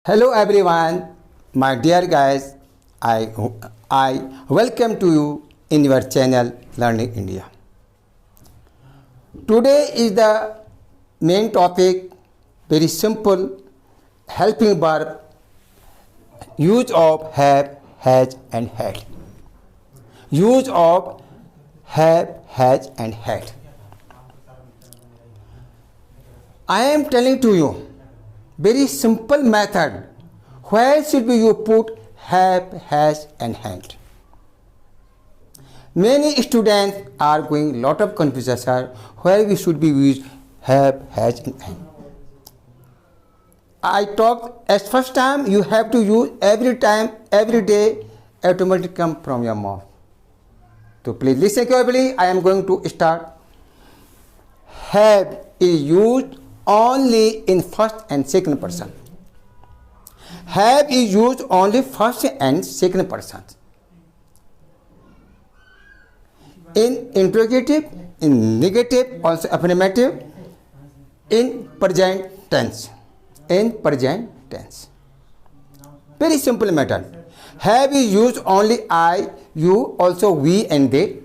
Hello everyone, my dear guys. I welcome to you in your channel Learning India. Today is the main topic, very simple, helping verb, use of have, has and had. Use of have, has and had. I am telling to you very simple method. Where should you put have, has and had? Many students are going lot of confusion, sir. Where we should be use have, has and had? I talked as first time you have to use every time, every day, automatically come from your mouth. So please listen carefully. I am going to start. Have is used only in first and second person. Have is used only first and second person. In interrogative, in negative, also affirmative, in present tense. In present tense. Very simple method. Have is used only I, you, also we and they.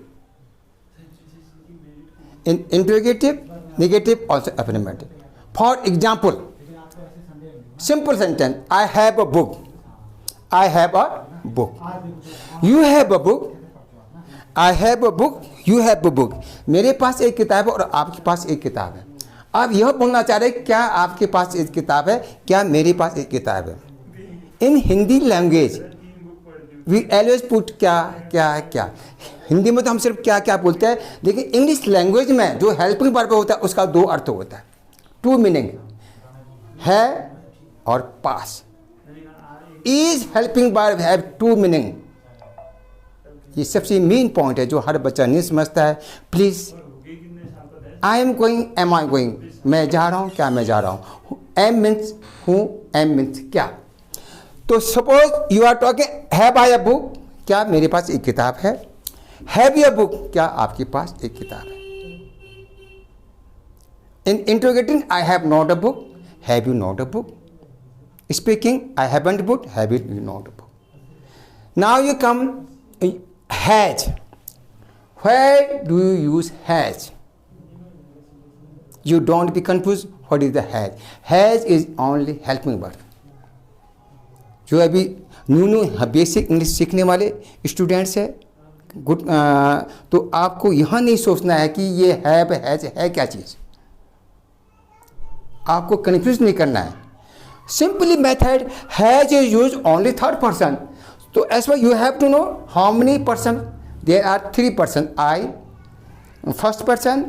In interrogative, negative, also affirmative. For example, simple sentence, I have a book. I have a book. You have a book. I have a book. You have a book. मेरे पास एक किताब है और आपके पास एक किताब है. आप यह बोलना चाह रहे हैं क्या आपके पास एक किताब है, क्या मेरे पास एक किताब है. In Hindi language we always put क्या क्या क्या. हिंदी में तो हम सिर्फ क्या क्या बोलते हैं, लेकिन इंग्लिश लैंग्वेज में जो हेल्पिंग वर्ब होता है उसका दो अर्थ होता है, टू मीनिंग है और पास. Is helping verb have two meaning. ये सबसे मेन पॉइंट है जो हर बच्चा नहीं समझता है. Please I am going, am I going, मैं जा रहा हूँ, क्या मैं जा रहा हूँ. एम मीन्स हूँ, एम मीन्स क्या. तो suppose you are talking have I a book, क्या मेरे पास एक किताब है. हैव यू अ बुक, क्या आपके पास एक किताब है. In interrogating, I have not a book. Have you not a book? Speaking, I haven't a book. Have you not a book? Now you come has. Where do you use has? You don't be confused. What is the has? Has is only helping verb. जो अभी new basic English सीखने वाले students है good, तो आपको यहाँ नहीं सोचना है कि ये हैव हैज है क्या चीज़. आपको कन्फ्यूज नहीं करना है. Simply method has is use only third person. तो as well you have to know how many person. There are three person. I first person,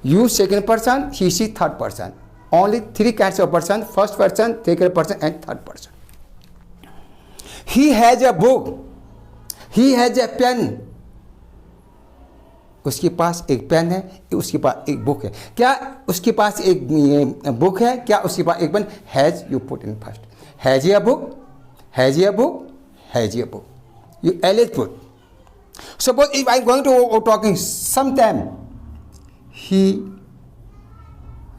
you second person, he she third person. Only three kinds of person, first person, second person and third person. He has a book, he has a pen. उसके पास एक pen है, उसके पास एक book है. क्या उसके पास एक बुक है, क्या उसके पास एक पेन. Has you put in first. Has ये बुक, हैज ये बुक, हैज ये बुक. यू एलएच put. Suppose if I am going to talking some time, he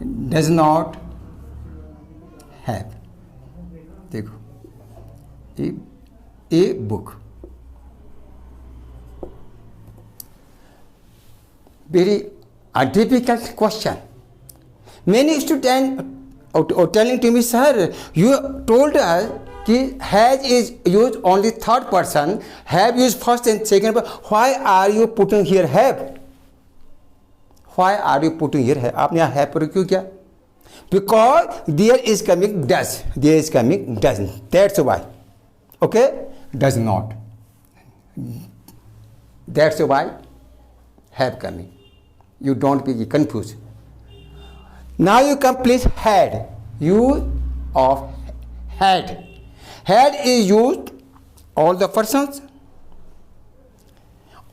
does not have. देखो a book. Very a difficult question. Many students are telling to me, sir, you told us that has is used only third person, have used first and second person. Why are you putting here have? Why are you putting here have? आपने यहाँ have पर क्यों किया? Because there is coming does. There is coming doesn't. That's why. Okay? Does not. That's why have coming. You don't be confused. Now you come please had. Use of had. Had is used all the persons.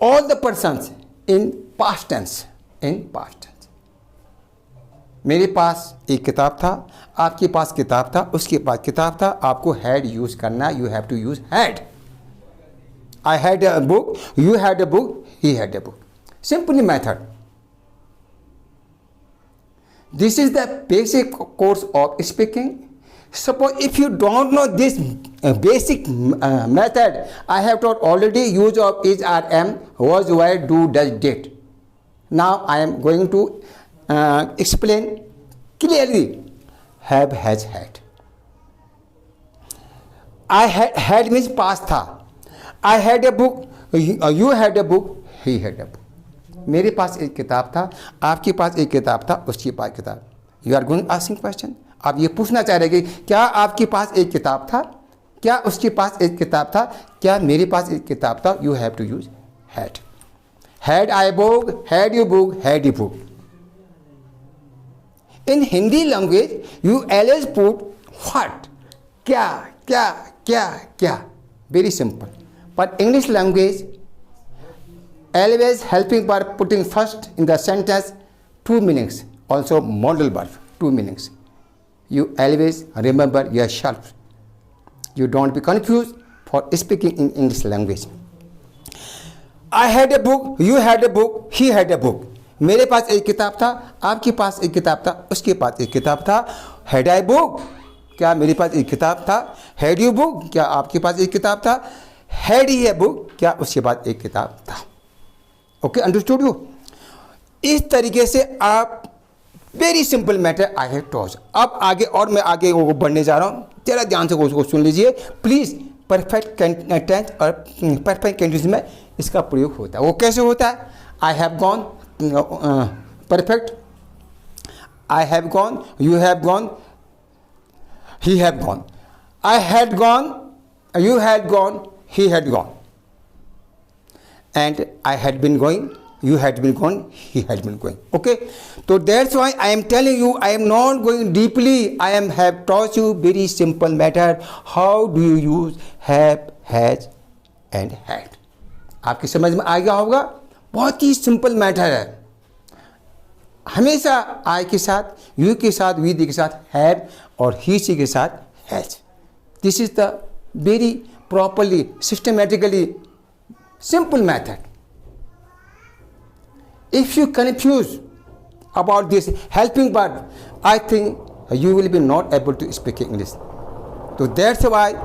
All the persons in past tense. In past tense. मेरे पास एक किताब था, आपके पास किताब था, उसके पास किताब था. आपको had यूज करना. You have to use had. I had a book. You had a book. He had a book. Simple method. This is the basic course of speaking. Suppose if you don't know this basic method, I have taught already use of is, are, am, was, were, do, does, did. Now I am going to explain clearly have, has, had. I had means past था. I had a book, you had a book, he had a book. मेरे पास एक किताब था, आपके पास एक किताब था, उसके पास किताब. You are going asking question. आप ये पूछना चाह रहे कि क्या आपके पास एक किताब था, क्या उसके पास एक किताब था, क्या मेरे पास एक किताब था. You have to use had. Had I book, had you book, had you book. In Hindi language, you always put what, क्या, क्या, क्या, क्या. Very simple. But English language always helping by putting first in the sentence two meanings. Also modal verb, two meanings. You always remember yourself. You don't be confused for speaking in English language. I had a book, you had a book, he had a book. मेरे पास एक किताब था, आपके पास एक किताब था, उसके पास एक किताब था. Had I book? क्या मेरे पास एक किताब था. Had you book? क्या आपके पास एक किताब था. Had he a book? क्या उसके पास एक किताब था. Okay, understood you. इस तरीके से आप very simple matter I have taught. अब आगे और मैं आगे वो बढ़ने जा रहा हूँ, जरा ध्यान से उसको सुन लीजिए प्लीज़. परफेक्ट टेंस और परफेक्ट कंडीशन में इसका प्रयोग होता है. वो कैसे होता है. I have gone, perfect. I have gone, you have gone, he have gone. I had gone, you had gone, he had gone. And I had been going, you had been gone, he had been going. Okay, so that's why I am telling you, I am not going deeply. I have taught you very simple matter. How do you use have, has and had. आपकी समझ में आ गया होगा. बहुत ही simple matter है. हमेशा I के साथ, you के साथ, we के साथ have और he she के साथ has. This is the very properly, systematically simple method. If you confuse about this helping verb, I think you will be not able to speak English. So that's why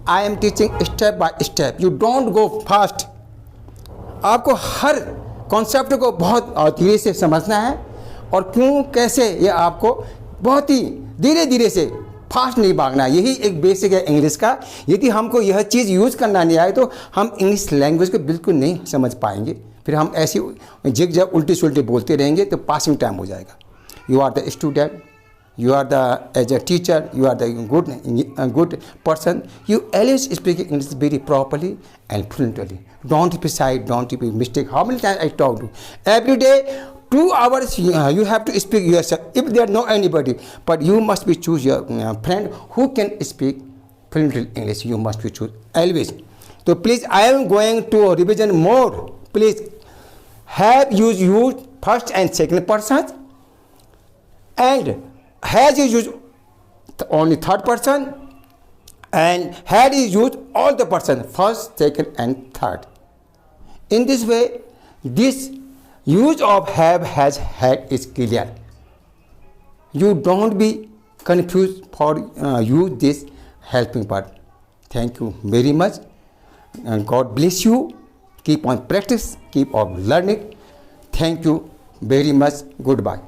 I am teaching step by step. You don't go fast. आपको हर concept को बहुत धीरे से समझना है और क्यों कैसे ये आपको बहुत ही धीरे धीरे से, फास्ट नहीं भागना. यही एक बेसिक है इंग्लिश का. यदि हमको यह चीज़ यूज़ करना नहीं आए तो हम इंग्लिश लैंग्वेज को बिल्कुल नहीं समझ पाएंगे. फिर हम ऐसी जिग जब उल्टी सुल्टी बोलते रहेंगे तो पासिंग टाइम हो जाएगा. You are the student, you are as a teacher, you are the good person. You always speak English very properly and fluently. Don't be shy, don't be mistake. How many times I talk to every day 2 hours you have to speak yourself. If there no anybody, but you must be choose your friend who can speak fluently English. You must be choose always. So please, I am going to revision more. Please have use first and second persons, and has is used only third person, and had is used all the person first, second and third. In this way, this use of have, has, had is clear. You don't be confused for use this helping part. Thank you very much, and God bless you. Keep on practice, keep on learning. Thank you very much. Goodbye.